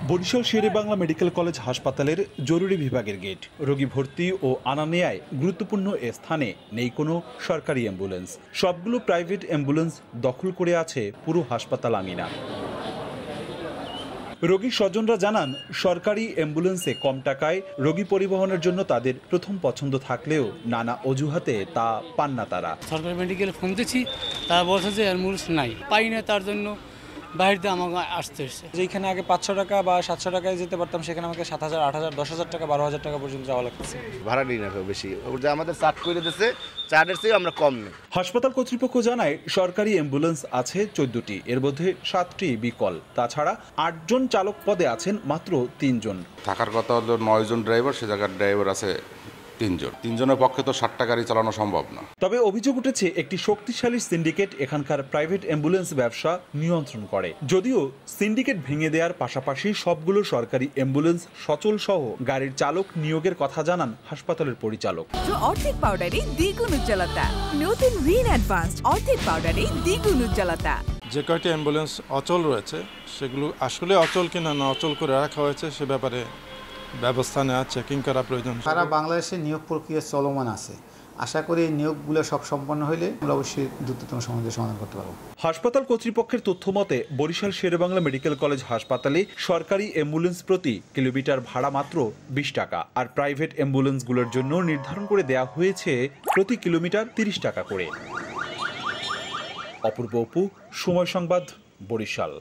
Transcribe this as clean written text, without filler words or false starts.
Barishal Sherebangla medical college হাসপাতালের জরুরি বিভাগের গেট। রোগী ভর্তি ও আনা নেয়ায় গুরুত্বপূর্ণ স্থানে নেই কোনো সরকারি অ্যাম্বুলেন্স। সবগুলো প্রাইভেট অ্যাম্বুলেন্স দখল করে আছে পুরো হাসপাতাল আঙিনা। রোগীর স্বজনরা জানান, সরকারি অ্যাম্বুলেন্সে কম টাকায় রোগী পরিবহনের জন্য তাদের প্রথম পছন্দ থাকলেও নানা অজুহাতে তা পান না তারা। সরকারি মেডিকেলে ফোন দিচ্ছি, তারা বলছে যে অ্যাম্বুলেন্স নাই, পাই না, তার জন্য বাইরে আমাকে আসতে হচ্ছে। যেখানে আগে 500 টাকা বা 700 টাকায় যেতে পারতাম, সেখানে আমাকে 7,000, 8,000, 10,000 টাকা, 12,000 টাকা পর্যন্ত যাওয়া লাগতেছে। ভাড়া নিই না বেশি, যে আমাদের চার্জ করে দিচ্ছে, চার্জের চেয়ে আমরা কম নেই। হাসপাতাল কর্তৃপক্ষ জানায়, সরকারি অ্যাম্বুলেন্স আছে 14টি, এর মধ্যে 7টি বিকল। তাছাড়া 8 জন চালক পদে আছেন মাত্র 3 জন। থাকার কথা হলো 9 জন ড্রাইভার, সে জায়গার ড্রাইভার আছে 3 জন। 3 জনের পক্ষে তো 60টা গাড়ি চালানো সম্ভব না। তবে অভিযোগ উঠেছে, একটি শক্তিশালী সিন্ডিকেট এখানকার প্রাইভেট অ্যাম্বুলেন্স ব্যবসা নিয়ন্ত্রণ করে। যদিও সিন্ডিকেট ভেঙে দেওয়ার পাশাপাশি সবগুলো সরকারি অ্যাম্বুলেন্স সচল সহ গাড়ির চালক নিয়োগের কথা জানান হাসপাতালের পরিচালক। অর্ধেক পাউডারে দ্বিগুণ উজ্জ্বলতা, নতুন রিন অ্যাডভান্সড অর্ধেক পাউডারে দ্বিগুণ উজ্জ্বলতা। যে কয়টি অ্যাম্বুলেন্স অচল রয়েছে, সেগুলো আসলে অচল কিনা না অচল করে রাখা হয়েছে সে ব্যাপারে ব্যবস্থা নেওয়া, চেকিং করা প্রয়োজন। সারা বাংলাদেশে নিয়োগ প্রক্রিয়া চলমান আছে। আশা করি এই নিয়োগগুলো সব সম্পন্ন হলে আমরা অবশ্যই দ্রুততম সময়ে সমাধান করতে পারব। হাসপাতাল কর্তৃপক্ষের তথ্য মতে, বরিশাল শেরেবাংলা মেডিকেল কলেজ হাসপাতালে সরকারি অ্যাম্বুলেন্স প্রতি কিলোমিটার ভাড়া মাত্র 20 টাকা, আর প্রাইভেট অ্যাম্বুলেন্সগুলোর জন্য নির্ধারণ করে দেওয়া হয়েছে প্রতি কিলোমিটার 30 টাকা করে। অপূর্ব অপু, সময় সংবাদ, বরিশাল।